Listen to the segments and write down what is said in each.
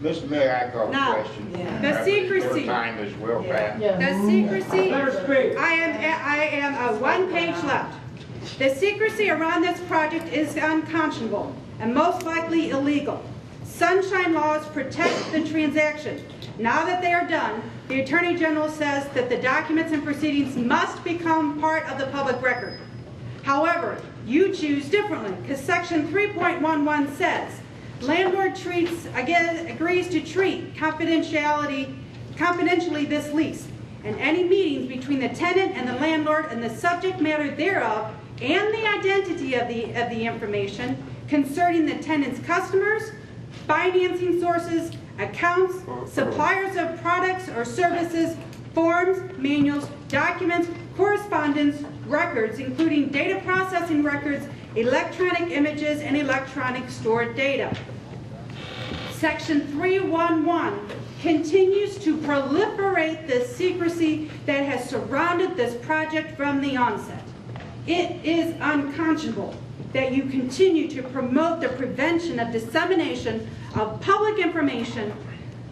Mr. Mayor, I call the Now, question. the secrecy. Your time is well past. The secrecy, I am a 1 page left. The secrecy around this project is unconscionable and most likely illegal. Sunshine laws protect the transaction. Now that they are done, the Attorney General says that the documents and proceedings must become part of the public record. However, you choose differently because Section 3.11 says, landlord agrees to treat confidentially this lease and any meetings between the tenant and the landlord and the subject matter thereof and the identity of the information concerning the tenant's customers, financing sources, accounts, suppliers of products or services, forms, manuals, documents, correspondence, records, including data processing records, electronic images, and electronic stored data. Section 311 continues to proliferate the secrecy that has surrounded this project from the onset. It is unconscionable that you continue to promote the prevention of dissemination of public information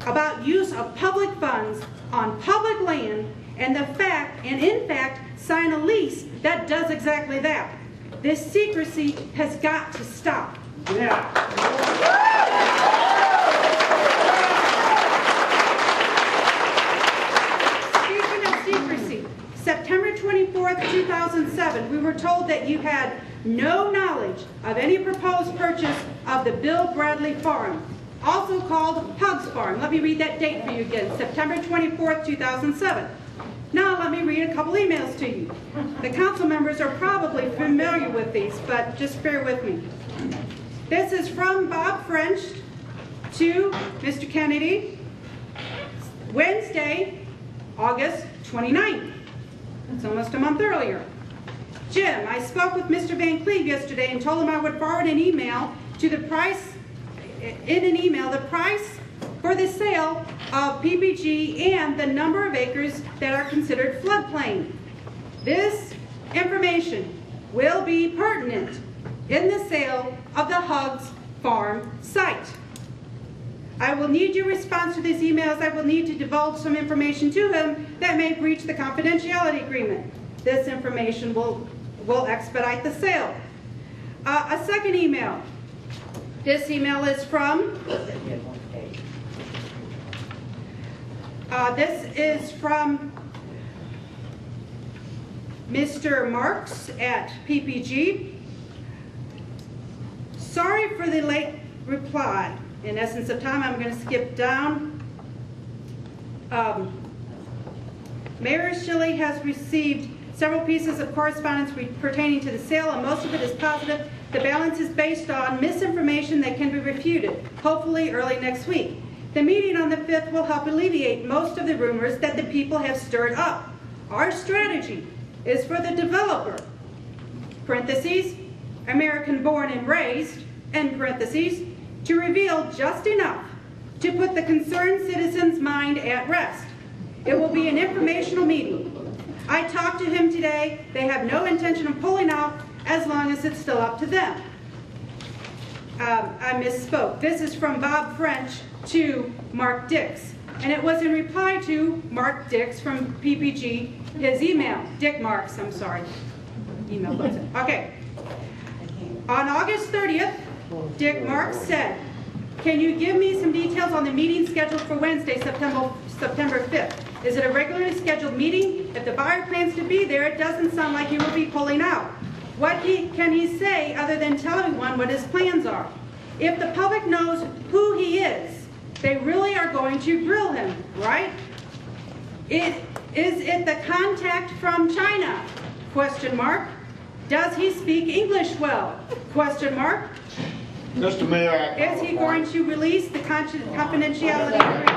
about use of public funds on public land and in fact sign a lease that does exactly that. This secrecy has got to stop. Speaking of secrecy, September 24th, 2007, we were told that you had no knowledge of any proposed purchase of the Bill Bradley Farm, also called Hugs Farm. Let me read that date for you again, September 24th, 2007. Now let me read a couple emails to you. The council members are probably familiar with these, but just bear with me. This is from Bob French to Mr. Kennedy, Wednesday, August 29th. That's almost a month earlier. Jim, I spoke with Mr. Van Cleve yesterday and told him I would forward an email to the price, the price for the sale of PPG and the number of acres that are considered floodplain. This information will be pertinent in the sale of the Hugs Farm site. I will need your response to these emails. I will need to divulge some information to him that may breach the confidentiality agreement. This information will expedite the sale. A second email. This email is from Mr. Marks at PPG. Sorry for the late reply. In essence of time, I'm going to skip down. Mayor Shilley has received several pieces of correspondence pertaining to the sale, and most of it is positive. The balance is based on misinformation that can be refuted, hopefully early next week. The meeting on the 5th will help alleviate most of the rumors that the people have stirred up. Our strategy is for the developer, parentheses, American born and raised, end parentheses, to reveal just enough to put the concerned citizen's mind at rest. It will be an informational meeting. I talked to him today. They have no intention of pulling out as long as it's still up to them. I misspoke. This is from Bob French to Mark Dix. And it was in reply to Mark Dix from PPG, his email. Dick Marks, I'm sorry. Email was it. Okay. On August 30th, Dick Marks said, can you give me some details on the meeting scheduled for Wednesday, September 5th? Is it a regularly scheduled meeting? If the buyer plans to be there, it doesn't sound like he will be pulling out. What can he say other than tell everyone what his plans are? If the public knows who he is, they really are going to grill him, right? Is it the contact from China? Question mark. Does he speak English well? Question mark. Mr. Mayor, is he going to release the confidentiality agreement?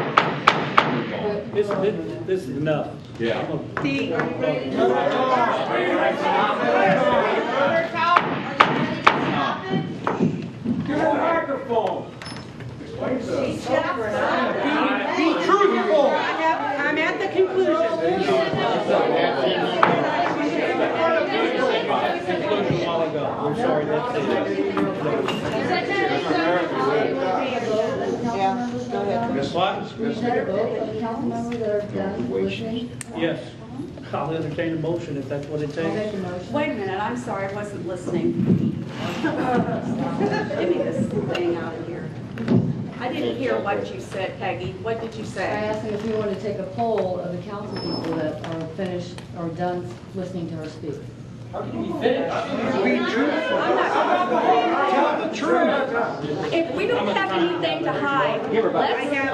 This is enough. Yeah. Are you ready? Give her a microphone. Be truthful. I'm at the conclusion. I'm sorry, that's it. Yeah, go ahead. What? Will you take a vote of the council members that are done listening? Yes. I'll entertain a motion if that's what it I'll make takes. a motion. Wait a minute, I'm sorry, I wasn't listening. Give me this thing out of here. I didn't hear what you said, Peggy. What did you I say? asked him if he wanted to take a poll of the council people that are finished or done listening to her speak. If we don't have anything to hide, let's let it get out.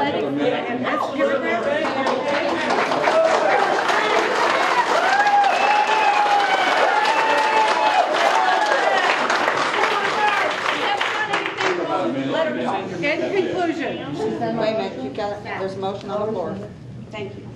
Let her talk. In conclusion, Wait a minute, you've got, there's a motion on the floor. Thank you.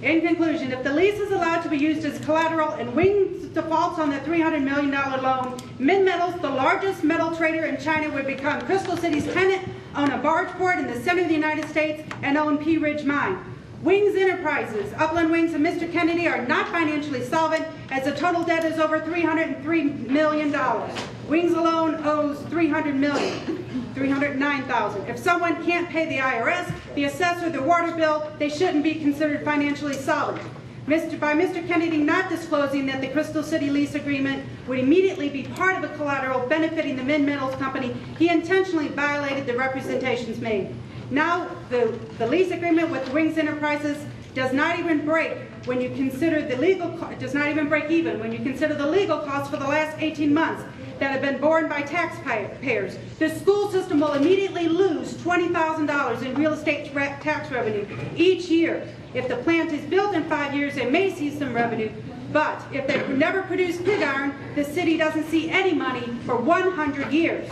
in conclusion, if the lease is allowed to be used as collateral and Wings defaults on the $300 million loan, Minmetals, the largest metal trader in China, would become Crystal City's tenant, own a barge port in the center of the United States, and own Pea Ridge Mine. Wings Enterprises, Upland Wings, and Mr. Kennedy are not financially solvent, as the total debt is over $303 million. Wings alone owes $300 million. $309,000. If someone can't pay the IRS, the assessor, the water bill, they shouldn't be considered financially solvent. By Mr. Kennedy not disclosing that the Crystal City lease agreement would immediately be part of the collateral benefiting the Minmetals Company, he intentionally violated the representations made. Now, the lease agreement with Wings Enterprises does not even break when you consider the legal, does not even break even when you consider the legal costs for the last 18 months that have been borne by taxpayers. The school system will immediately lose $20,000 in real estate tax revenue each year. If the plant is built in 5 years, they may see some revenue, but if they never produce pig iron, the city doesn't see any money for 100 years.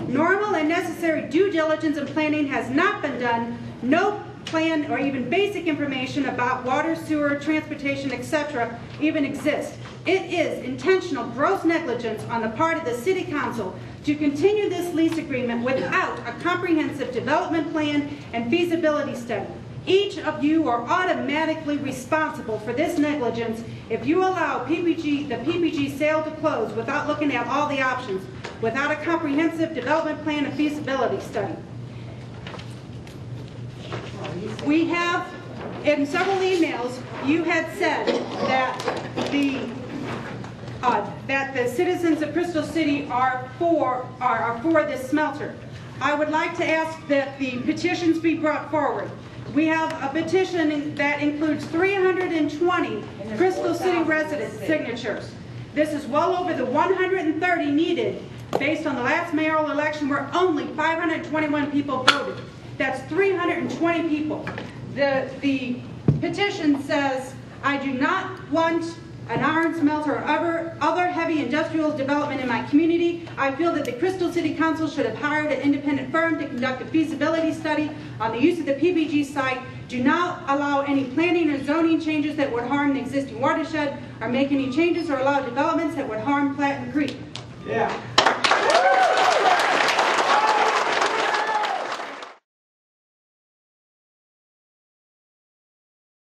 Normal and necessary due diligence and planning has not been done. No plan or even basic information about water, sewer, transportation, etc. even exists. It is intentional gross negligence on the part of the City Council to continue this lease agreement without a comprehensive development plan and feasibility study. Each of you are automatically responsible for this negligence if you allow the PPG sale to close without looking at all the options, without a comprehensive development plan and feasibility study. We have, in several emails, you had said that the citizens of Crystal City are for this smelter. I would like to ask that the petitions be brought forward. We have a petition that includes 320 Crystal City resident signatures. This is well over the 130 needed based on the last mayoral election where only 521 people voted. That's 320 people. The petition says, I do not want an iron smelter or other heavy industrial development in my community. I feel that the Crystal City Council should have hired an independent firm to conduct a feasibility study on the use of the PPG site. Do not allow any planning or zoning changes that would harm the existing watershed, or make any changes or allow developments that would harm Platten Creek. Yeah.